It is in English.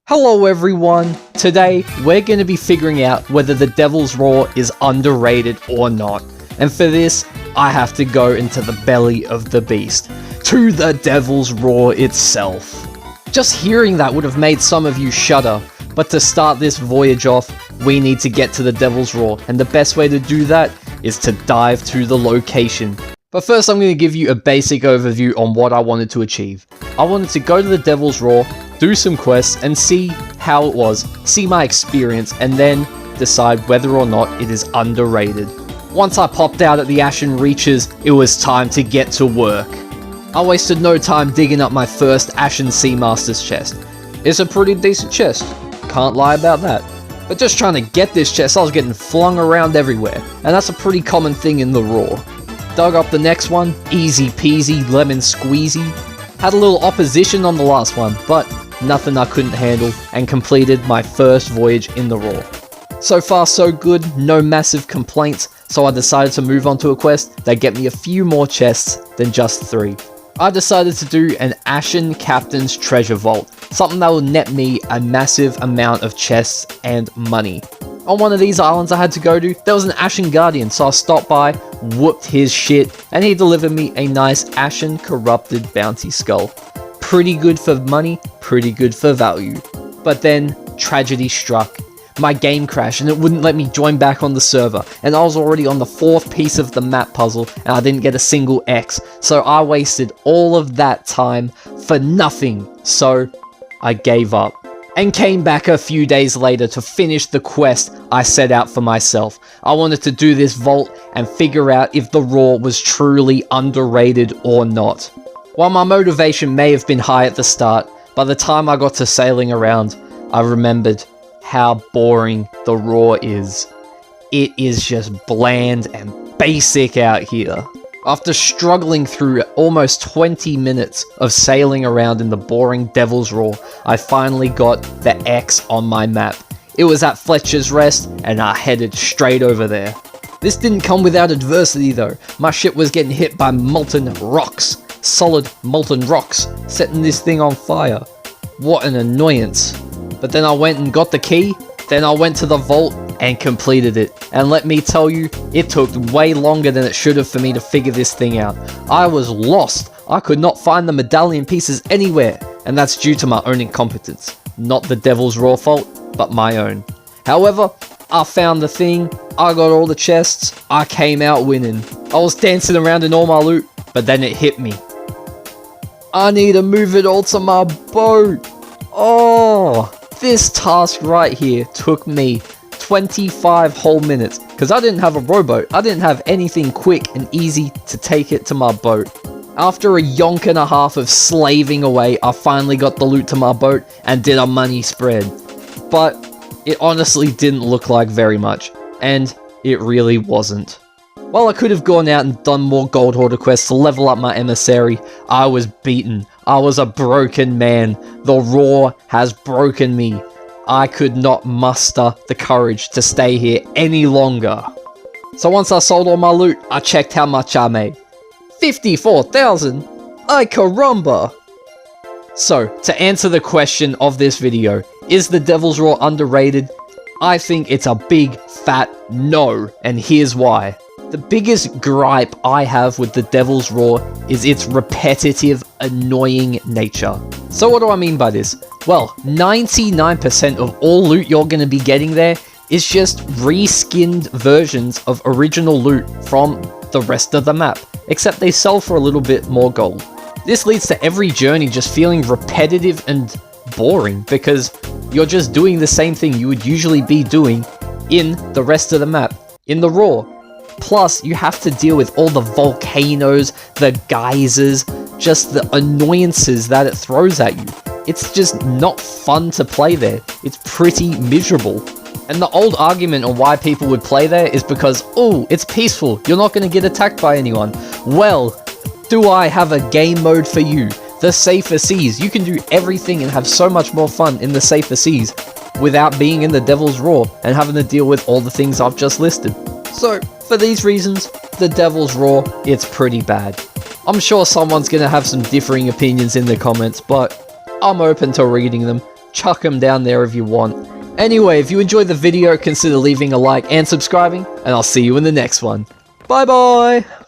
Hello everyone! Today, we're going to be figuring out whether the Devil's Roar is underrated or not. And for this, I have to go into the belly of the beast, to the Devil's Roar itself. Just hearing that would have made some of you shudder, but to start this voyage off, we need to get to the Devil's Roar, and the best way to do that is to dive to the location. But first I'm going to give you a basic overview on what I wanted to achieve. I wanted to go to the Devil's Roar, do some quests, and see how it was, see my experience, and then decide whether or not it is underrated. Once I popped out at the Ashen Reaches, it was time to get to work. I wasted no time digging up my first Ashen Seamaster's chest. It's a pretty decent chest, can't lie about that. But just trying to get this chest, I was getting flung around everywhere, and that's a pretty common thing in the Roar. Dug up the next one, easy peasy, lemon squeezy. Had a little opposition on the last one, but nothing I couldn't handle, and completed my first voyage in the Roar. So far so good, no massive complaints, so I decided to move on to a quest that get me a few more chests than just 3. I decided to do an Ashen Captain's Treasure Vault, something that will net me a massive amount of chests and money. On one of these islands I had to go to, there was an Ashen Guardian, so I stopped by, whooped his shit, and he delivered me a nice Ashen Corrupted Bounty Skull. Pretty good for money, pretty good for value. But then, tragedy struck. My game crashed and it wouldn't let me join back on the server, and I was already on the 4th piece of the map puzzle and I didn't get a single X, so I wasted all of that time for nothing, so I gave up. And came back a few days later to finish the quest I set out for myself. I wanted to do this vault and figure out if the Roar was truly underrated or not. While my motivation may have been high at the start, by the time I got to sailing around, I remembered how boring the Roar is. It is just bland and basic out here. After struggling through almost 20 minutes of sailing around in the boring Devil's Roar, I finally got the X on my map. It was at Fletcher's Rest, and I headed straight over there. This didn't come without adversity though. My ship was getting hit by molten rocks. Solid molten rocks, setting this thing on fire. What an annoyance. But then I went and got the key, then I went to the vault and completed it. And let me tell you, it took way longer than it should have for me to figure this thing out. I was lost. I could not find the medallion pieces anywhere, and that's due to my own incompetence. Not the Devil's Roar fault, but my own. However, I found the thing, I got all the chests, I came out winning. I was dancing around in all my loot, but then it hit me. I need to move it all to my boat. Oh, this task right here took me 25 whole minutes, because I didn't have a rowboat. I didn't have anything quick and easy to take it to my boat. After a yonk and a half of slaving away, I finally got the loot to my boat and did a money spread. But it honestly didn't look like very much, and it really wasn't. While I could have gone out and done more Gold Hoarder quests to level up my emissary, I was beaten. I was a broken man. The Roar has broken me. I could not muster the courage to stay here any longer. So once I sold all my loot, I checked how much I made. 54,000! Ay caramba! So, to answer the question of this video, is the Devil's Roar underrated? I think it's a big, fat no, and here's why. The biggest gripe I have with the Devil's Roar is its repetitive, annoying nature. So what do I mean by this? Well, 99% of all loot you're going to be getting there is just reskinned versions of original loot from the rest of the map, except they sell for a little bit more gold. This leads to every journey just feeling repetitive and boring, because you're just doing the same thing you would usually be doing in the rest of the map, in the Roar. Plus, you have to deal with all the volcanoes, the geysers, just the annoyances that it throws at you. It's just not fun to play there. It's pretty miserable. And the old argument on why people would play there is because, oh, it's peaceful, you're not going to get attacked by anyone. Well, do I have a game mode for you? The Safer Seas. You can do everything and have so much more fun in the Safer Seas without being in the Devil's Roar and having to deal with all the things I've just listed. So, for these reasons, the Devil's Roar, it's pretty bad. I'm sure someone's gonna have some differing opinions in the comments, but I'm open to reading them. chuck them down there if you want. Anyway, if you enjoyed the video, consider leaving a like and subscribing, and I'll see you in the next one. Bye bye!